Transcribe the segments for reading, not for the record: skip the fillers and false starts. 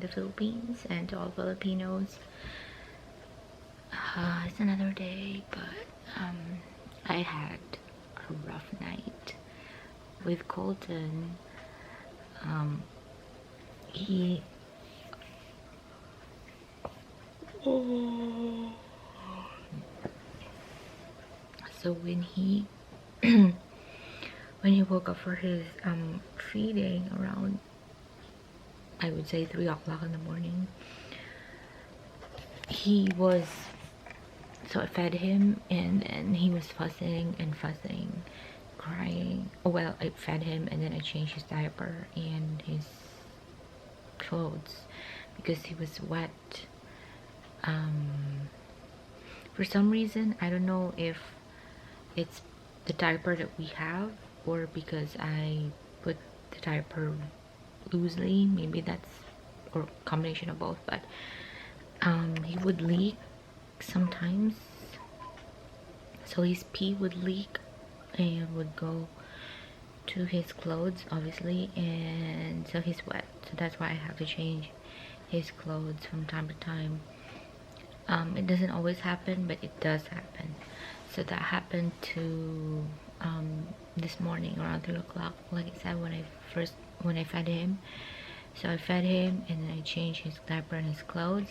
the Philippines, and to all Filipinos. It's another day, but I had a rough night with Colton. He so when he when he woke up for his feeding around, I would say 3 o'clock in the morning, he was, so I fed him, and he was fussing and fussing, crying. Well, I fed him and then I changed his diaper and his clothes because he was wet. For some reason, I don't know if it's the diaper that we have or because I put the diaper loosely, maybe that's, or combination of both, but he would leak sometimes, so his pee would leak and would go to his clothes, obviously, and so he's wet, so that's why I have to change his clothes from time to time. It doesn't always happen, but it does happen. So that happened to this morning around 3 o'clock, like I said, when I fed him. So I fed him and then I changed his diaper and his clothes,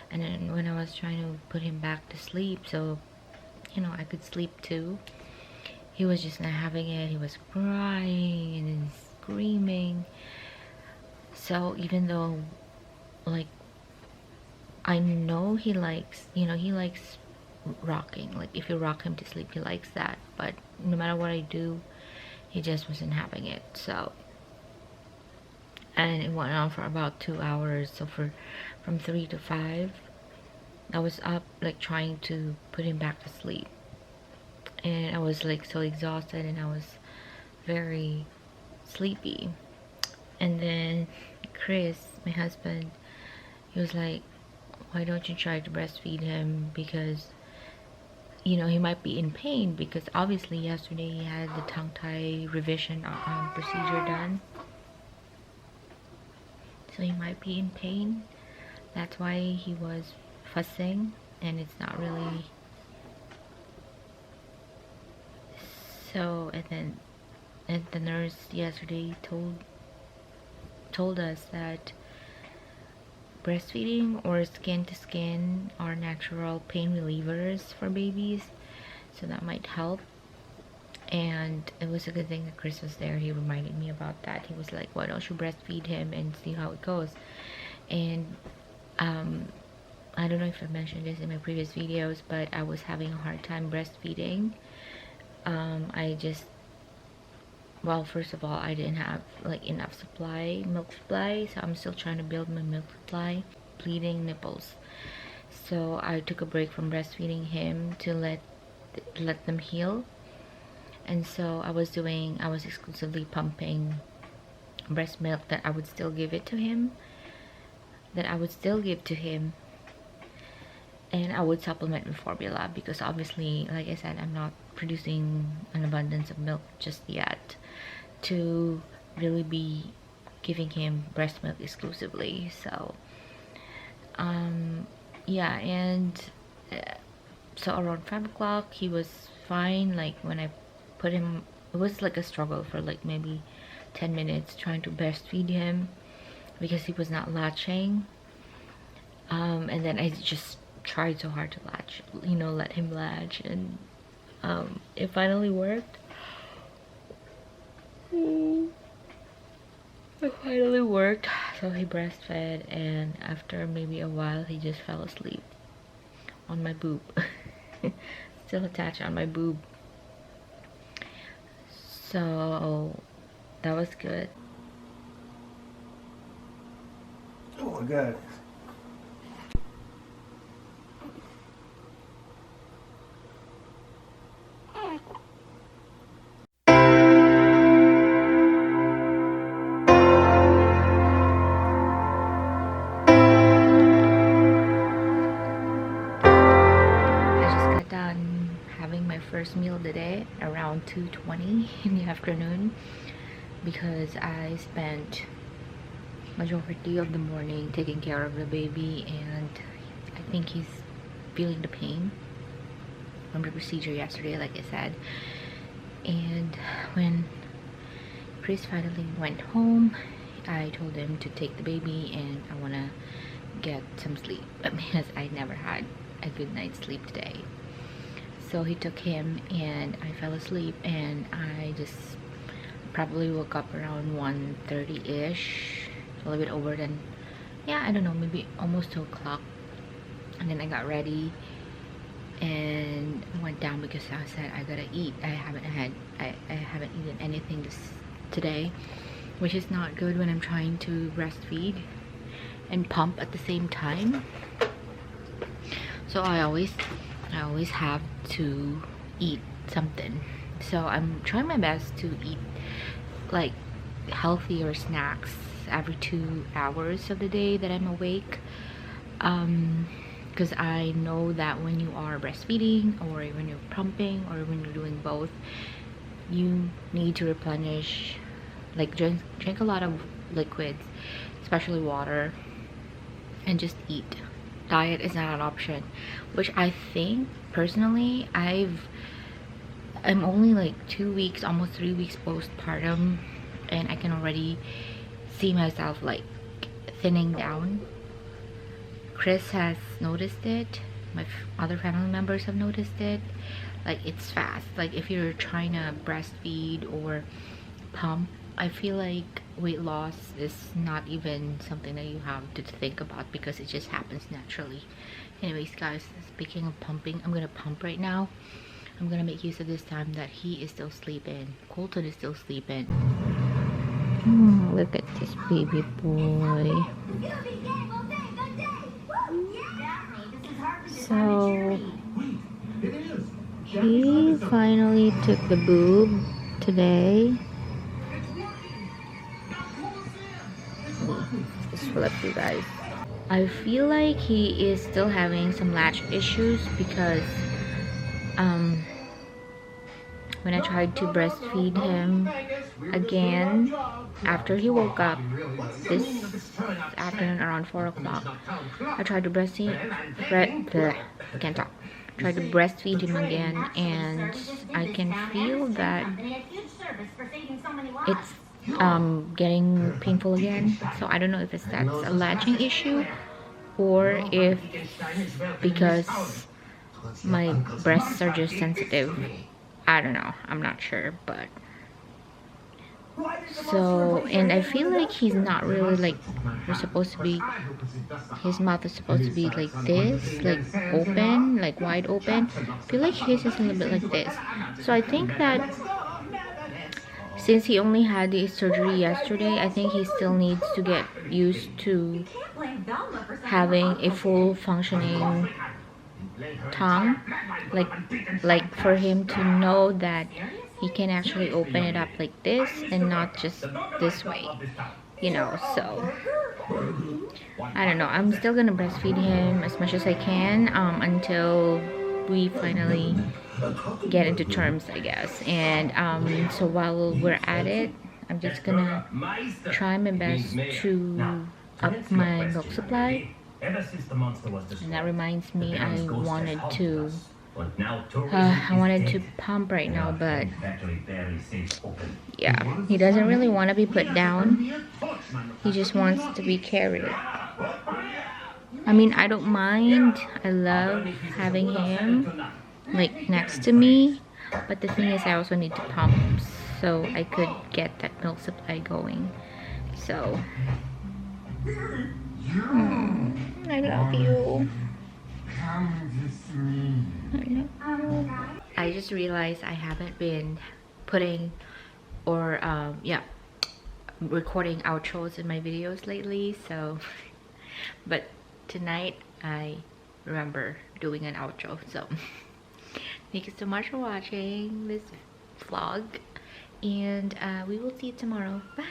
and then when I was trying to put him back to sleep, so you know I could sleep too, he was just not having it. He was crying and then screaming. So even though, like, I know he likes, you know, he likes rocking, like if you rock him to sleep, he likes that, but no matter what I do, he just wasn't having it. So, and it went on for about 2 hours. So from 3 to 5 I was up, like trying to put him back to sleep, and I was like so exhausted and I was very sleepy. And then Chris, my husband, he was like, why don't you try to breastfeed him, because you know he might be in pain, because obviously yesterday he had the tongue tie revision procedure done, so he might be in pain. That's why he was fussing, and it's not really so. And the nurse yesterday told us that breastfeeding or skin to skin are natural pain relievers for babies, so that might help. And it was a good thing that Chris was there. He reminded me about that. He was like, why don't you breastfeed him and see how it goes? And I don't know if I mentioned this in my previous videos, but I was having a hard time breastfeeding. Well, first of all, I didn't have like enough milk supply, so I'm still trying to build my milk supply. Bleeding nipples, so I took a break from breastfeeding him to let them heal. And so I was exclusively pumping breast milk that I would still give to him, and I would supplement with formula, because obviously, like I said, I'm not producing an abundance of milk just yet to really be giving him breast milk exclusively. So yeah, and so around 5 o'clock he was fine. Like when I put him, it was like a struggle for like maybe 10 minutes trying to breastfeed him because he was not latching, and then I just tried so hard to latch, you know, let him latch, and it finally worked. It finally worked. So he breastfed, and after maybe a while he just fell asleep on my boob. Still attached on my boob. So that was good. Oh my god. First meal of the day around 2:20 in the afternoon, because I spent majority of the morning taking care of the baby, and I think he's feeling the pain from the procedure yesterday, like I said. And when Chris finally went home, I told him to take the baby and I want to get some sleep because I never had a good night's sleep today. So he took him and I fell asleep, and I just probably woke up around 1:30-ish, a little bit over than, yeah, I don't know, maybe almost 2 o'clock. And then I got ready and went down because I said I gotta eat. I haven't eaten anything today, which is not good when I'm trying to breastfeed and pump at the same time. So I always have to eat something. So I'm trying my best to eat like healthier snacks every 2 hours of the day that I'm awake, because I know that when you are breastfeeding or when you're pumping or when you're doing both, you need to replenish, like drink a lot of liquids, especially water, and just eat. Diet is not an option, which I think personally I'm only like 2 weeks, almost 3 weeks postpartum, and I can already see myself like thinning down. Chris has noticed it, my other family members have noticed it. Like, it's fast. Like, if you're trying to breastfeed or pump, I feel like weight loss is not even something that you have to think about because it just happens naturally. Anyways, guys, speaking of pumping, I'm gonna pump right now. I'm gonna make use of this time that he is still sleeping. Colton is still sleeping. Look at this baby boy. So he finally took the boob today. Just flip you guys. I feel like he is still having some latch issues because when I tried to breastfeed him again after he woke up this afternoon around 4 o'clock, I tried to I can't talk. Tried to breastfeed him again, and I can feel that it's getting painful again. So I don't know if that's a latching issue or if because my breasts are just sensitive. I don't know, I'm not sure, but so, and I feel like he's not really like, we're supposed to be, his mouth is supposed to be like this, like open, like wide open. I feel like his is a little bit like this. So I think that since he only had the surgery yesterday, I think he still needs to get used to having a full functioning tongue, like for him to know that he can actually open it up like this and not just this way, you know. So I don't know, I'm still gonna breastfeed him as much as I can until we finally get into terms, I guess. And so while we're at it, I'm just gonna try my best to up my milk supply. And that reminds me, I wanted to pump right now, but yeah, he doesn't really want to be put down. He just wants to be carried. I mean, I don't mind. I love having him like next to me, but the thing is I also need to pump so I could get that milk supply going. So I love you. I just realized I haven't been putting or recording outros in my videos lately, so but tonight I remember doing an outro. So thank you so much for watching this vlog, and we will see you tomorrow. Bye.